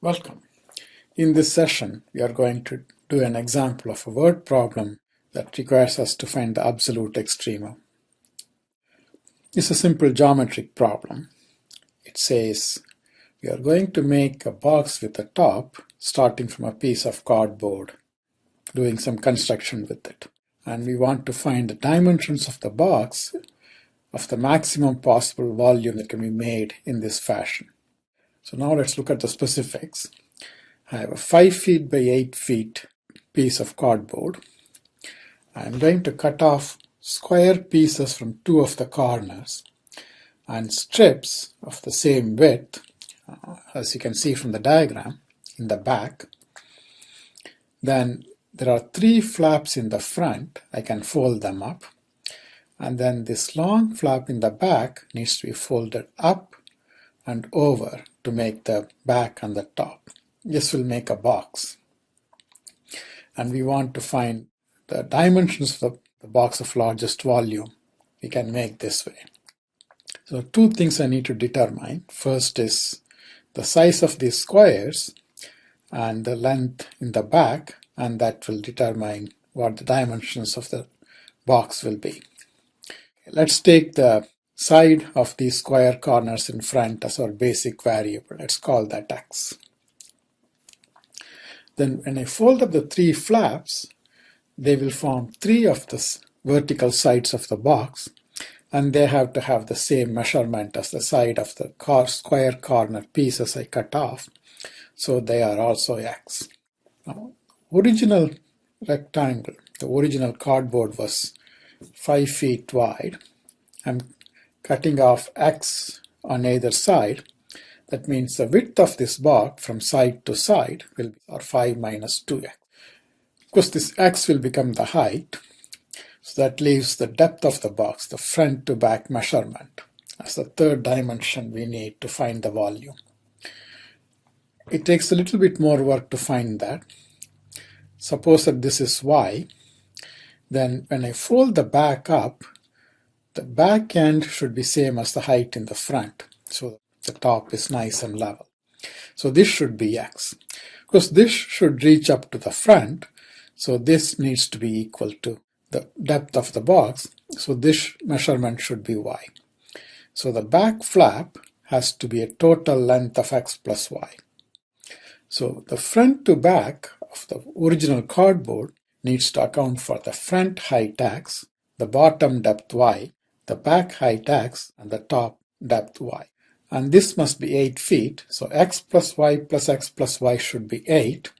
Welcome. In this session, we are going to do an example of a word problem that requires us to find the absolute extrema. It's a simple geometric problem. It says we are going to make a box with a top starting from a piece of cardboard, doing some construction with it. And we want to find the dimensions of the box of the maximum possible volume that can be made in this fashion. So now let's look at the specifics. I have a 5 feet by 8 feet piece of cardboard. I'm going to cut off square pieces from two of the corners and strips of the same width, as you can see from the diagram, in the back. Then there are 3 flaps in the front. I can fold them up. And then this long flap in the back needs to be folded up and over to make the back and the top. This will make a box. And we want to find the dimensions of the box of largest volume. We can make this way. So 2 things I need to determine. First is the size of these squares and the length in the back, and that will determine what the dimensions of the box will be. Let's take the side of these square corners in front as our basic variable. Let's call that x. Then when I fold up the 3 flaps, they will form 3 of the vertical sides of the box, and they have to have the same measurement as the side of the square corner pieces I cut off, so they are also x. Now, original rectangle, the original cardboard was 5 feet wide. I'm cutting off x on either side. That means the width of this box from side to side will be 5 minus 2x. Of course, this x will become the height, so that leaves the depth of the box, the front to back measurement, as the third dimension we need to find the volume. It takes a little bit more work to find that. Suppose that this is y, then when I fold the back up, the back end should be same as the height in the front, so the top is nice and level. So this should be x. Of course, this should reach up to the front, so this needs to be equal to the depth of the box, so this measurement should be y. So the back flap has to be a total length of x plus y. So the front to back of the original cardboard needs to account for the front height x, the bottom depth y, the back height x, and the top depth y. And this must be 8 feet, so x plus y should be 8.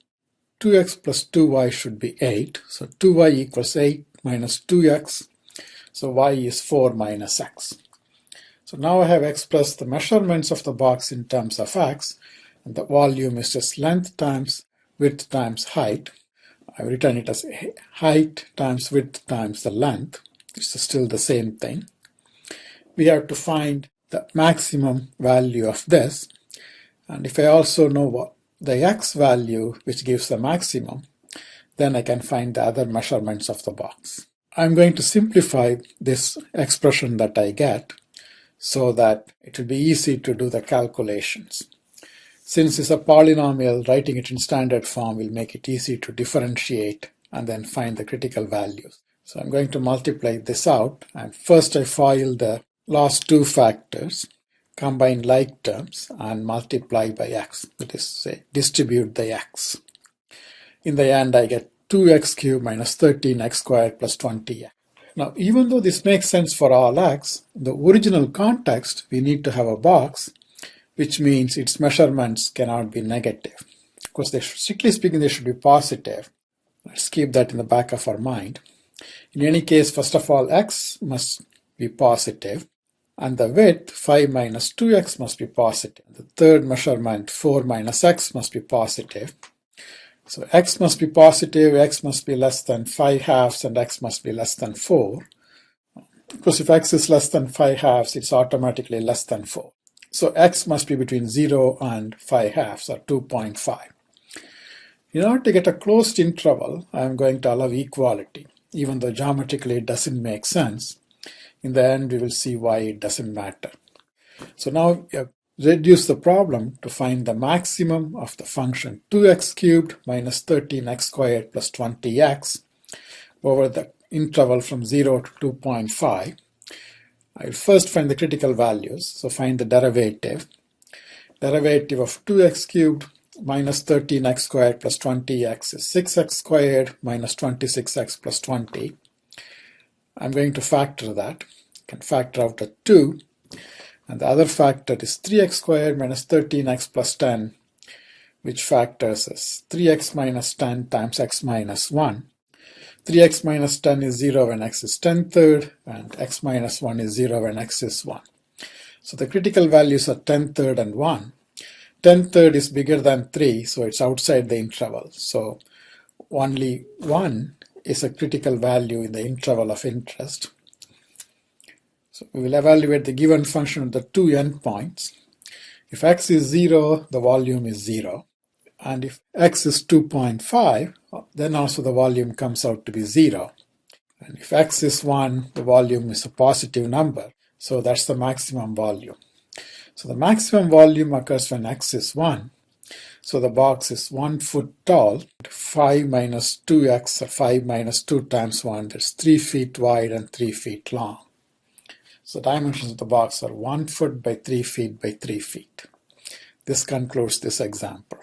2x plus 2y should be 8, so 2y equals 8 minus 2x, so y is 4 minus x. So now I have expressed the measurements of the box in terms of x, and the volume is just length times width times height. I've written it as height times width times the length. It's still the same thing. We have to find the maximum value of this, and if I also know what the x value, which gives the maximum, then I can find the other measurements of the box. I'm going to simplify this expression that I get so that it will be easy to do the calculations. Since it's a polynomial, writing it in standard form will make it easy to differentiate and then find the critical values. So I'm going to multiply this out, and first I FOIL the last 2 factors, combine like terms, and multiply by x. That is, say, distribute the x. In the end, I get 2x cubed minus 13x squared plus 20x. Now, even though this makes sense for all x, in the original context, we need to have a box, which means its measurements cannot be negative. Of course, strictly speaking, they should be positive. Let's keep that in the back of our mind. In any case, first of all, x must be positive, and the width, 5 minus 2x, must be positive. The third measurement, 4 minus x, must be positive. So x must be positive, x must be less than 5 halves, and x must be less than 4. Of course, if x is less than 5 halves, it's automatically less than 4. So x must be between 0 and 5 halves, or 2.5. In order to get a closed interval, I'm going to allow equality, even though geometrically it doesn't make sense. In the end, we will see why it doesn't matter. So now reduce the problem to find the maximum of the function 2x cubed minus 13x squared plus 20x over the interval from 0 to 2.5. I'll first find the critical values, so find the derivative. Derivative of 2x cubed minus 13x squared plus 20x is 6x squared minus 26x plus 20. I'm going to factor that. I can factor out a 2. And the other factor is 3x squared minus 13x plus 10, which factors as 3x minus 10 times x minus 1. 3x minus 10 is 0 when x is 10 third, and x minus 1 is 0 when x is 1. So the critical values are 10 third and 1. 10 third is bigger than 3, so it's outside the interval. So only 1 is a critical value in the interval of interest. So we will evaluate the given function at the two endpoints. If x is 0, the volume is 0. And if x is 2.5, then also the volume comes out to be 0. And if x is 1, the volume is a positive number. So that's the maximum volume. So the maximum volume occurs when x is 1. So the box is 1 foot tall. 5 minus 2x, or 5 minus 2 times 1, that's 3 feet wide and 3 feet long. So dimensions of the box are 1 foot by 3 feet by 3 feet. This concludes this example.